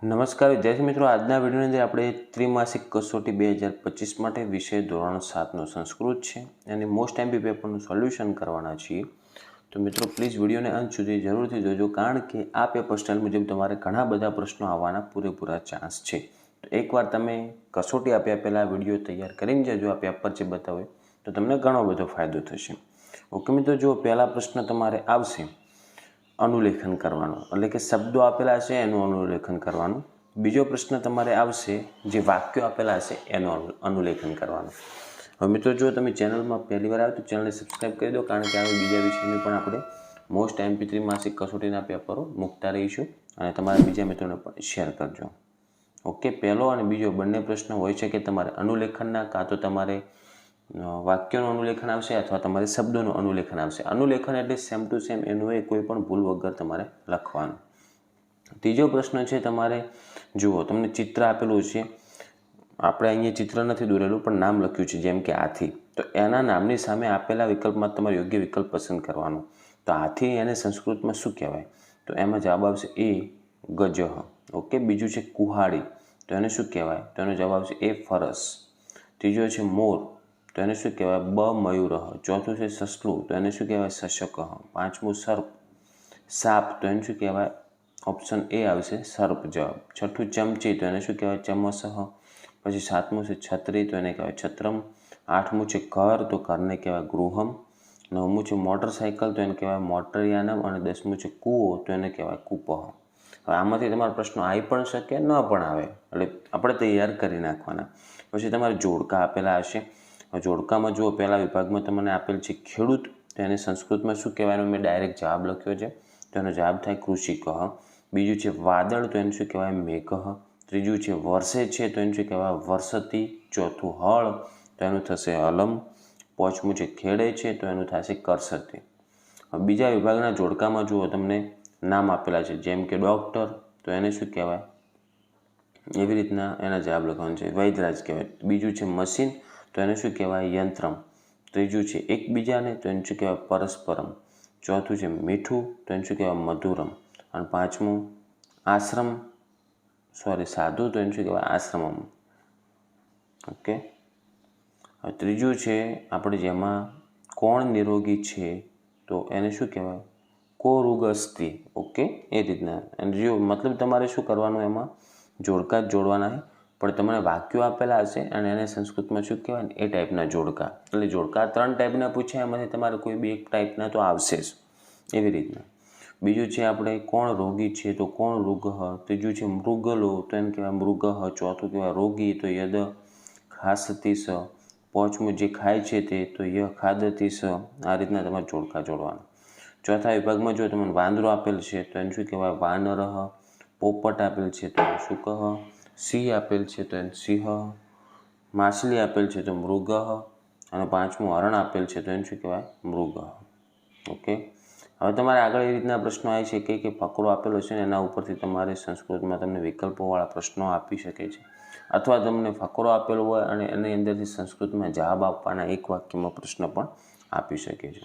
નમસ્કાર વિદ્યાર્થી મિત્રો, આજના વિડીયોની અંદર આપણે ત્રિમાસિક કસોટી 2025 માટે વિષય ધોરણ 7નો સંસ્કૃત છે અને મોસ્ટ એમપી પેપરનું સોલ્યુશન કરવાના છીએ. તો મિત્રો પ્લીઝ વિડીયોને અંત સુધી જરૂરથી જોજો, કારણ કે આ પેપર સ્ટાઇલ મુજબ તમારે ઘણા બધા પ્રશ્નો આવવાના પૂરેપૂરા ચાન્સ છે. તો એકવાર તમે કસોટી આપ્યા પહેલાં વિડીયો તૈયાર કરીને જજો. આ પેપર જે બતાવે તો તમને ઘણો બધો ફાયદો થશે. ઓકે મિત્રો, જો પહેલા પ્રશ્ન તમારે આવશે અનુલેખન કરવાનું, એટલે કે શબ્દો આપેલા છે એનું અનુલેખન કરવાનું. બીજો પ્રશ્ન તમારે આવશે જે વાક્યો આપેલા છે એનું અનુલેખન કરવાનું. હવે મિત્રો, જો તમે ચેનલમાં પહેલી વાર આવે તો ચેનલને સબસ્ક્રાઈબ કરી દો, કારણ કે આવી બીજા વિષયની પણ આપણે મોસ્ટ એમપી ત્રિમાસિક કસોટીના પેપરો મૂકતા રહીશું અને તમારા બીજા મિત્રોને પણ શેર કરજો. ઓકે, પહેલો અને બીજો બંને પ્રશ્ન હોય છે કે તમારે અનુલેખનના, કાં તો તમારે વાક્યોનું અનુલેખન આવશે અથવા તમારે શબ્દોનું અનુલેખન આવશે. અનુલેખન એટલે સેમ ટુ સેમ એનું એ કોઈ પણ ભૂલ વગર તમારે લખવાનું. ત્રીજો પ્રશ્ન છે, તમારે જુઓ તમને ચિત્ર આપેલું છે, આપણે અહીંયા ચિત્ર નથી દોરેલું પણ નામ લખ્યું છે, જેમ કે હાથી. તો એના નામની સામે આપેલા વિકલ્પમાં તમારે યોગ્ય વિકલ્પ પસંદ કરવાનો. તો હાથી એને સંસ્કૃતમાં શું કહેવાય? તો એમાં જવાબ આવશે એ ગજહ. ઓકે, બીજું છે કુહાડી, તો એને શું કહેવાય? તો એનો જવાબ આવશે એ ફરસ. ત્રીજો છે મોર, તો એને શું કહેવાય? બ મયુરઃ. ચોથું છે સસલું, તો એને શું કહેવાય? સશકઃ. પાંચમું સર્પ, સાપ, તો એને શું કહેવાય? ઓપ્શન એ આવશે સર્પ જવાબ. છઠ્ઠું ચમચી, તો એને શું કહેવાય? ચમસઃ. પછી સાતમું છે છત્રી, તો એને કહેવાય છત્રમ. આઠમું છે ઘર, તો ઘરને કહેવાય ગૃહમ. નવમું છે મોટરસાઇકલ, તો એને કહેવાય મોટરયાનમ. અને 10મું છે કૂવો, તો એને કહેવાય કૂપઃ. હવે આમાંથી તમારા પ્રશ્નો આવી પણ શકે, ન પણ આવે, એટલે આપણે તૈયાર કરી નાખવાના. પછી તમારે જોડકા આપેલા હશે. જોડકામાં જુઓ, પહેલા વિભાગમાં તમને આપેલ છે ખેડૂત, તો એને સંસ્કૃતમાં શું કહેવાનું? મેં ડાયરેક્ટ જવાબ લખ્યો છે, તો એનો જવાબ થાય કૃષિકઃ. બીજું છે વાદળ, તો એને શું કહેવાય? મેઘઃ. ત્રીજું છે વર્ષે છે, તો એને શું કહેવાય? વર્ષતી. ચોથું હળ, તો એનું થશે હલમ. પાંચમું છે ખેડે છે, તો એનું થશે કરસતી. બીજા વિભાગના જોડકામાં જુઓ, તમને નામ આપેલા છે, જેમ કે ડૉક્ટર, તો એને શું કહેવાય? એવી રીતના એના જવાબ લખવાનું છે. વૈદરાજ કહેવાય. બીજું છે મશીન, તો એને શું કહેવાય? યંત્રમ. ત્રીજું છે એકબીજાને, તો એને શું કહેવાય? પરસ્પરમ. ચોથું છે મીઠું, તો એને શું કહેવાય? મધુરમ. અને પાંચમું સાધુ, તો એને શું કહેવાય? આશ્રમમ. ઓકે, હવે ત્રીજું છે આપણે જેમાં કોણ નિરોગી છે, તો એને શું કહેવાય? કો રોગ અસ્તિ. ઓકે, એ રીતના. અને જો મતલબ તમારે શું કરવાનું, એમાં જોડકા જ જોડવાના છે, પણ તમને વાક્યો આપેલા હશે અને એને સંસ્કૃતમાં શું કહેવાય ને એ ટાઈપના જોડકા. એટલે જોડકા 3 ટાઈપના પૂછ્યા, એમાંથી તમારે કોઈ બી એક ટાઈપના તો આવશે જ, એવી રીતના. બીજું છે આપણે કોણ રોગી છે, તો કોણ મૃગઃ. ત્રીજું છે મૃગલો, તો એને કહેવાય મૃગઃ. ચોથું કહેવાય રોગી, તો યદ ખાસતી સ. પાંચમું જે ખાય છે તે, તો ય ખાદતી સ. આ રીતના તમારે જોડકા જોડવાના. ચોથા વિભાગમાં જો તમને વાંદરો આપેલ છે, તો એને શું કહેવાય? વાનરઃ. પોપટ આપેલ છે, તો શુકઃ. સિંહ આપેલ છે, તો એને સિંહ. માછલી આપેલ છે, તો મૃગઃ. અને પાંચમું હરણ આપેલ છે, તો એને શું કહેવાય? મૃગઃ. ઓકે, હવે તમારે આગળ એ રીતના પ્રશ્નો આવે છે કે ફકરો આપેલો છે ને એના ઉપરથી તમારે સંસ્કૃતમાં તમને વિકલ્પોવાળા પ્રશ્નો આપી શકે છે, અથવા તમને ફકરો આપેલો હોય અને એની અંદરથી સંસ્કૃતમાં જવાબ આપવાના એક વાક્યમાં પ્રશ્ન પણ આપી શકે છે.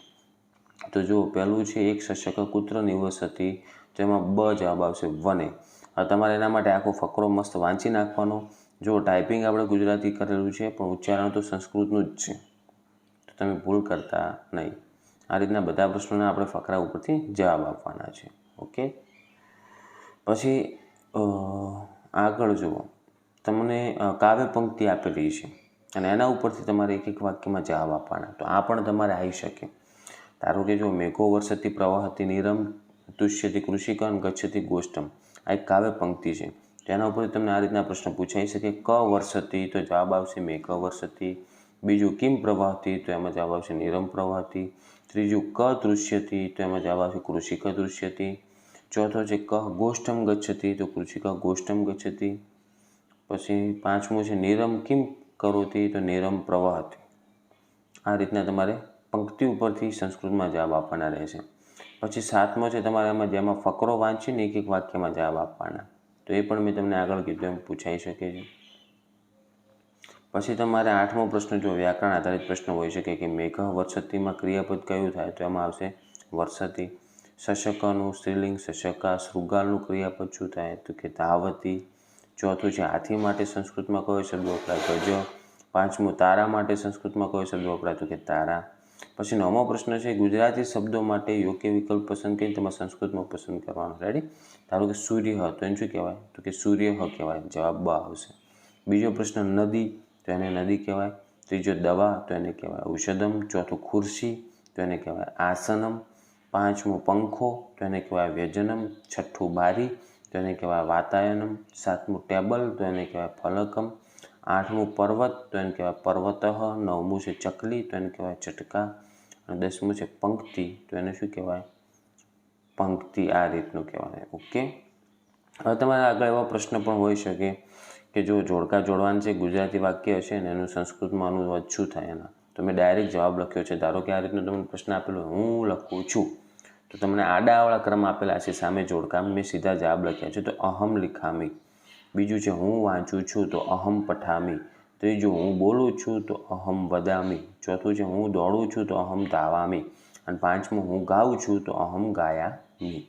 તો જો પહેલું છે એક શશક કુત્ર નિવસતી, તો એમાં બ જવાબ આવશે વને. હવે તમારે એના માટે આખો ફકરો મસ્ત વાંચી નાખવાનો. જો ટાઈપિંગ આપણે ગુજરાતી કરેલું છે, પણ ઉચ્ચારણ તો સંસ્કૃતનું જ છે, તો તમે ભૂલ કરતા નહીં. આ રીતના બધા પ્રશ્નોના આપણે ફકરા ઉપરથી જવાબ આપવાના છે. ઓકે, પછી આગળ જુઓ, તમને કાવ્ય પંક્તિ આપેલી છે અને એના ઉપરથી તમારે એક એક વાક્યમાં જવાબ આપવાના. તો આ પણ તમારે આવી શકે. ધારો કે જો મેઘો વર્ષતી પ્રવાહતી નીરમ તુષ્યતિ કૃષિકન ગચ્છતિ ગોષ્ઠમ, આ એક કાવ્ય પંક્તિ છે. તેના ઉપરથી તમને આ રીતના પ્રશ્ન પૂછાઈ શકે. ક વર્ષતી, તો જવાબ આવશે મેઘ વર્ષતી. બીજું કિમ પ્રવાહતી, તો એમાં જવાબ આવશે નીરમ પ્રવાહતી. ત્રીજું ક દૃશ્યતી, તો એમાં જવાબ આવશે કૃષિક દૃશ્યતી. ચોથો છે ક ગોષ્ઠમ ગચ્છતી, તો કૃષિક ગોષ્ઠમ ગચ્છતી. પછી પાંચમું છે નીરમ કિમ કરોતી, તો નીરમ પ્રવાહતી. આ રીતના તમારે પંક્તિ ઉપરથી સંસ્કૃતમાં જવાબ આપવાના રહેશે. પછી સાતમો છે તમારે એમાં જેમાં ફકરો વાંચીને એક એક વાક્યમાં જવાબ આપવાના. તો એ પણ મેં તમને આગળ કીધું એમ પૂછાઈ શકે છે. પછી તમારે આઠમો પ્રશ્ન જો વ્યાકરણ આધારિત પ્રશ્ન હોઈ શકે કે મેઘ વર્ષતીમાં ક્રિયાપદ કયું થાય, તો એમાં આવશે વર્ષતી. શશકનું સ્ત્રીલિંગ શશકા. શૃગાલનું ક્રિયાપદ શું થાય તો કે ધાવતી. ચોથું છે હાથી માટે સંસ્કૃતમાં કયો શબ્દ વપરાય ગજ. પાંચમું તારા માટે સંસ્કૃતમાં કયો શબ્દ વપરાય તો કે તારા. પછી 9મો પ્રશ્ન છે ગુજરાતી શબ્દો માટે યોગ્ય વિકલ્પ પસંદ કરીને તમારે સંસ્કૃતમાં પસંદ કરવાનો. રેડી? ધારો કે સૂર્ય તો એને શું કહેવાય તો કે સૂર્ય કહેવાય. જવાબ બ આવશે. બીજો પ્રશ્ન નદી તો એને નદી કહેવાય. ત્રીજો દવા તો એને કહેવાય ઔષધમ. ચોથું ખુરશી તો એને કહેવાય આસનમ. પાંચમું પંખો તો એને કહેવાય વ્યજનમ. છઠ્ઠું બારી તો એને કહેવાય વાતાયનમ. સાતમું ટેબલ તો એને કહેવાય ફલકમ. આઠમું પર્વત તો એને કહેવાય પર્વતઃ. નવમું છે ચકલી તો એને કહેવાય ચટકા. અને 10મું છે પંક્તિ તો એને શું કહેવાય પંક્તિ. આ રીતનું કહેવાય. ઓકે. હવે તમારે આગળ એવા પ્રશ્ન પણ હોઈ શકે કે જો જોડકા જોડવાનું છે ગુજરાતી વાક્ય છે ને એનું સંસ્કૃતમાં અનુવાદ શું થાય એના, તો મેં ડાયરેક્ટ જવાબ લખ્યો છે. ધારો કે આ રીતનો તમને પ્રશ્ન આપેલો હું લખું છું તો તમને આડાવાળા ક્રમ આપેલા છે સામે જોડકા, મેં સીધા જવાબ લખ્યા છે. તો અહમ લિખામી. બીજું છે હું વાંચું છું તો અહમ પઠામી. ત્રીજું હું બોલું છું તો અહમ વદામી. ચોથું છે હું દોડું છું તો અહમ ધાવામી. અને પાંચમું હું ગાઉં છું તો અહમ ગાયામી.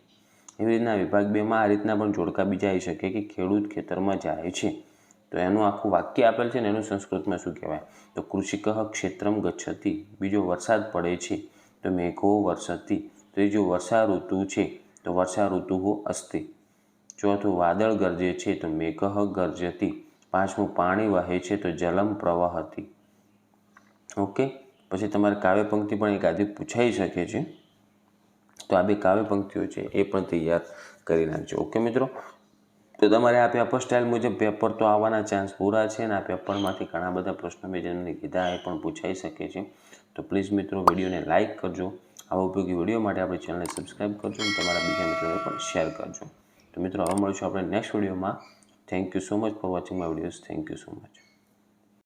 એવી રીતના વિભાગ 2માં આ રીતના પણ જોડકા બીજા આવી શકે કે ખેડૂત ખેતરમાં જાય છે તો એનું આખું વાક્ય આપેલ છે ને એનું સંસ્કૃતમાં શું કહેવાય તો કૃષિકઃ ક્ષેત્રમ ગચ્છતિ. બીજો વરસાદ પડે છે તો મેઘો વર્ષતિ. ત્રીજું વર્ષા ઋતુ છે તો વર્ષા ઋતુ અસ્તિ. ચોથું વાદળ ગરજે છે તો મેઘઃ ગર્જતિ. પાંચમું પાણી વહે છે તો જલમ પ્રવહતિ. ઓકે. પછી તમારે કાવ્ય પંક્તિ પણ એક આદિ પૂછાઈ શકે છે તો આ બે કાવ્ય પંક્તિઓ છે એ પણ તૈયાર કરી નાખજો. ઓકે મિત્રો. તો તમારે આ પેપર સ્ટાઇલ મુજબ પેપર તો આવવાના ચાન્સ પૂરા છે અને આ પેપરમાંથી ઘણા બધા પ્રશ્નો મેં જેમને કીધા એ પણ પૂછાઈ શકે છે. તો પ્લીઝ મિત્રો વિડીયોને લાઇક કરજો. આવા ઉપયોગી વિડીયો માટે આપણી ચેનલને સબસ્ક્રાઈબ કરજો અને તમારા બીજા મિત્રોને પણ શેર કરજો. તો મિત્રો હવે મળીશું આપણે નેક્સ્ટ વિડીયોમાં. Thank you so much for watching my videos. Thank you so much.